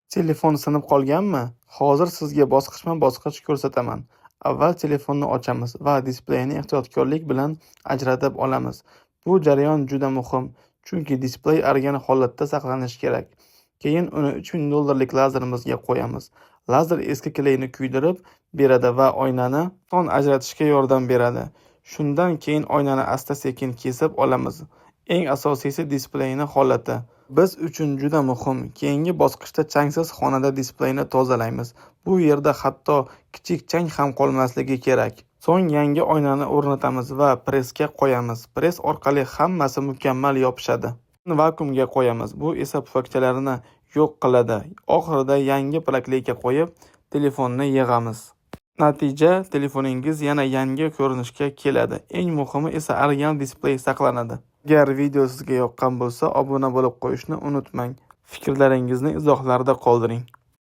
Telefon sinib qolganmi? Hozir sizga bosqichma-bosqich ko'rsataman. Avval telefonni ochamiz va displeyni ehtiyotkorlik bilan ajratib olamiz. Bu jarayon juda muhim, chunki displey arigan holatda saqlanishi kerak. Keyin uni $3000 lazerimizga qo'yamiz. Lazer eski klayni kuydirib beradi va oynani son ajratishga yordam beradi. Shundan keyin oynani asta-sekin kesib olamiz. Eng asosiysi displeyni holati. Biz uchun juda muhim. Keyingi bosqichda changsiz xonada displeyni tozalaymiz. Bu yerda hatto kichik chang ham qolmasligi kerak. So'ng yangi oynani o'rnatamiz va pressga qo'yamiz. Press orqali hammasi mukammal yopishadi. Vakuumga qo'yamiz. Bu esa pufakchalarni yo'q qiladi. Oxirida yangi nakleyka qo'yib, telefonni yig'amiz. Natija telefoningiz yana yangi ko'rinishga keladi. Eng muhimi esa original displey saqlanadi. Agar video sizga yoqqan bo'lsa, obuna bo'lib qo'yishni unutmang. Fikrlaringizni izohlarda qoldiring.